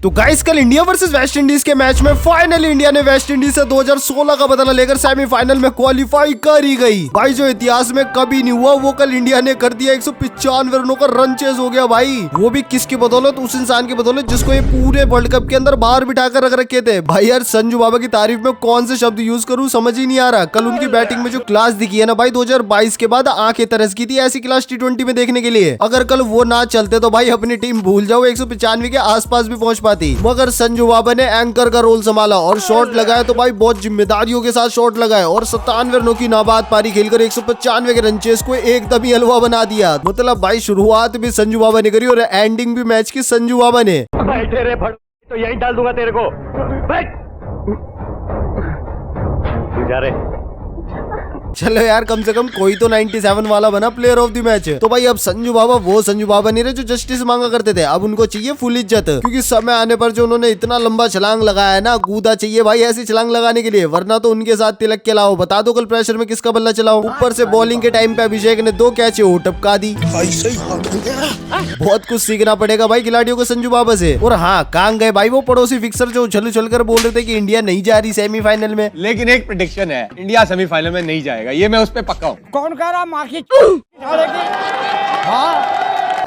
तो गाइस कल India versus West Indies के मैच में फाइनली इंडिया ने वेस्ट इंडीज से 2016 का बदला लेकर सेमीफाइनल में क्वालिफाई कर ही गई। भाई जो इतिहास में कभी नहीं हुआ वो कल इंडिया ने कर दिया। 195 रनों का रन चेज हो गया भाई, वो भी किसकी बदौलत? उस इंसान की बदौलत जिसको ये पूरे वर्ल्ड कप के अंदर बाहर बिठा कर रख रखे थे। भाई यार संजू बाबा की तारीफ में कौन से शब्द यूज करूँ समझ ही नहीं आ रहा। कल उनकी बैटिंग में जो क्लास दिखी है ना भाई, 2022 के बाद आंखें तरस की थी ऐसी क्लास T20 में देखने के लिए। अगर कल वो ना चलते तो भाई अपनी टीम भूल जाओ 195 के आसपास भी पहुंच पाती। मगर संजू बाबा ने एंकर का रोल संभाला और शॉट लगाया तो भाई बहुत जिम्मेदारियों के साथ शॉट लगाए और 97 रनों की नाबाद पारी खेलकर 195 के रन चेस को एकदम ही हलवा बना दिया। मतलब भाई शुरुआत भी संजू बाबा ने करी और एंडिंग भी मैच की संजू बाबा ने। बैठे रे फट तो यही डाल दूंगा तेरे को। बैठ जा रे। चलो यार कम से कम कोई तो 97 वाला बना प्लेयर ऑफ द मैच। तो भाई अब संजू बाबा वो संजू बाबा नहीं रहे जो जस्टिस मांगा करते थे। अब उनको चाहिए फुल इज्जत, क्योंकि समय आने पर जो उन्होंने इतना लंबा छलांग लगाया है ना, कूदा चाहिए भाई ऐसी छलांग लगाने के लिए, वरना तो उनके साथ तिलक के लाओ। बता दो कल प्रेशर में किसका बल्ला चलाओ। ऊपर से बॉलिंग के टाइम पे अभिषेक ने 2 कैचे वो टपका दी। बहुत कुछ सीखना पड़ेगा भाई खिलाड़ियों को संजू बाबा से। और हाँ कहाँ गए भाई वो पड़ोसी फिक्सर जो उछल उछल कर बोल रहे थे कि इंडिया नहीं जा रही सेमीफाइनल में। लेकिन एक प्रेडिक्शन है, इंडिया सेमीफाइनल में नहीं जाएगा, ये मैं उस पे पक्का हूँ। कौन कह रहा माखी?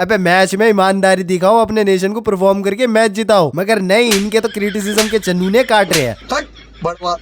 अबे मैच में ईमानदारी दिखाओ, अपने नेशन को परफॉर्म करके मैच जिताओ। मगर नहीं, इनके तो क्रिटिसिज्म के चन्नूने काट रहे हैं।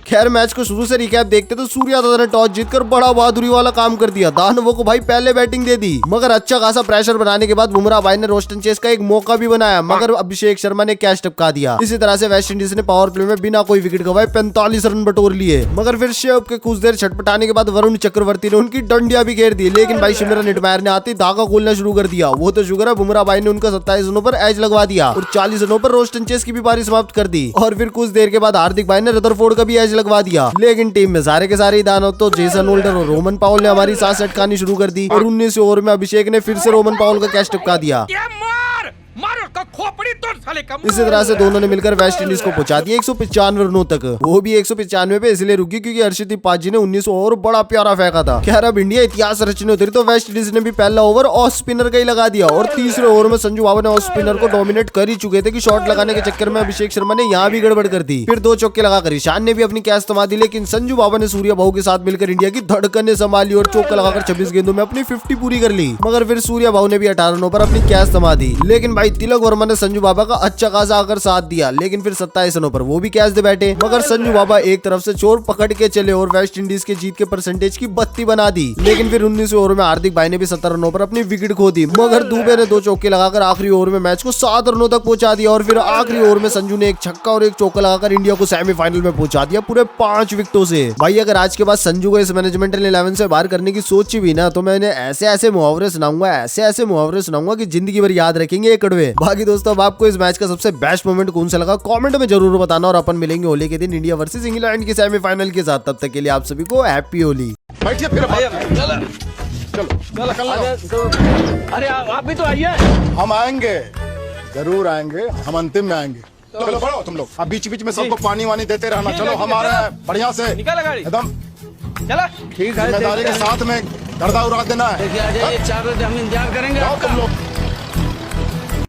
खैर मैच को शुरू से रिकैप देखते तो सूर्या दादा ने टॉस जीतकर बड़ा बहादुरी वाला काम कर दिया। दानवों को भाई पहले बैटिंग दे दी, मगर अच्छा खासा प्रेशर बनाने के बाद बुमराह भाई ने रोस्टन चेस का एक मौका भी बनाया, मगर अभिषेक शर्मा ने कैच टपका दिया। इसी तरह से वेस्ट इंडीज ने पावर प्ले में बिना कोई विकेट गवाए 45 रन बटोर लिए। मगर फिर शेव के कुछ देर छटपटाने के बाद वरुण चक्रवर्ती ने उनकी डंडिया भी घेर दी, लेकिन भाई शिमरन हिटमायर ने आते धागा खोलना शुरू कर दिया। वो तो शुक्र है बुमराह भाई ने उनका 27 रनों पर एज लगवा दिया और 40 रनों पर रोस्टन चेस की भी पारी समाप्त कर दी। और फिर कुछ देर के बाद हार्दिक भाई ने रदरफोर्ड का भी एज लगवा दिया। लेकिन टीम में सारे के सारे ही दानव तो जेसन होल्डर और रोमन पाउल ने हमारी सांस अटकानी शुरू कर दी और 19 ओवर में अभिषेक ने फिर से रोमन पाउल का कैच टपका दिया। इसी तरह से दोनों ने मिलकर वेस्ट इंडीज को पहुंचा दिया 195 रनों तक। वो भी 195 पे इसलिए रुकी क्योंकि हर्षदीप पाजी ने 19 ओवर बड़ा प्यारा फेंका था। खैर अब इंडिया इतिहास रचने उतरी तो वेस्ट इंडीज ने भी पहला ओवर ऑफ स्पिनर का ही लगा दिया और तीसरे ओवर में संजू बाबा ने ऑफ स्पिनर को डोमिनेट कर ही चुके थे कि शॉट लगाने के चक्कर में अभिषेक शर्मा ने यहाँ भी गड़बड़ कर दी। फिर 2 चौके लगाकर ईशान ने भी अपनी कैच थमा दी, लेकिन संजू बाबा ने सूर्या भाऊ के साथ मिलकर इंडिया की धड़कने संभाली और चौका लगाकर 26 गेंदों में अपनी 50 पूरी कर ली। मगर फिर सूर्या भाऊ ने भी 18 रनों पर अपनी कैच थमा दी। लेकिन भाई तिलक वर्मा ने संजू बाबा का अच्छा खासा आकर साथ दिया, लेकिन फिर 27 रनों पर वो भी कैच दे बैठे। मगर संजू बाबा एक तरफ से चोर पकड़ के चले और वेस्ट इंडीज के जीत के परसेंटेज की 32 बना दी। लेकिन फिर 19 ओवर में हार्दिक भाई ने भी 70 रनों पर अपनी विकेट खो दी। मगर दुबे ने 2 चौके लगाकर आखिरी ओवर में मैच को 7 रनों तक पहुंचा दिया और फिर आखिरी ओवर में संजू ने एक छक्का और एक चौका लगाकर इंडिया को सेमीफाइनल में पहुंचा दिया पूरे 5 विकेटों से। भाई अगर आज के बाद संजू को इस मैनेजमेंटल 11 से बाहर करने की सोची भी ना, तो मैंने ऐसे ऐसे मुहावरे सुनाऊंगा कि जिंदगी भर याद रखेंगे ये कड़वे। बाकी दोस्तों अब आपको इस मैच का सबसे बेस्ट मोमेंट कौन सा लगा कमेंट में जरूर बताना और अपन मिलेंगे होली के दिन इंडिया वर्सेस इंग्लैंड के सेमीफाइनल के साथ। तब तक के लिए आप सभी को हैप्पी होली। बैठिए फिर चलो। अरे आप भी तो आइए। हम आएंगे, जरूर आएंगे, हम अंतिम में आएंगे। चलो बढ़ो तुम लोग, अब बीच बीच में सबको पानी वानी देते रहना। चलो हमारे बढ़िया से एकदम चला जिम्मेदारी के साथ में गर्दा उड़ा देना है। 4 बजे हम इंतजार करेंगे तुम लोग।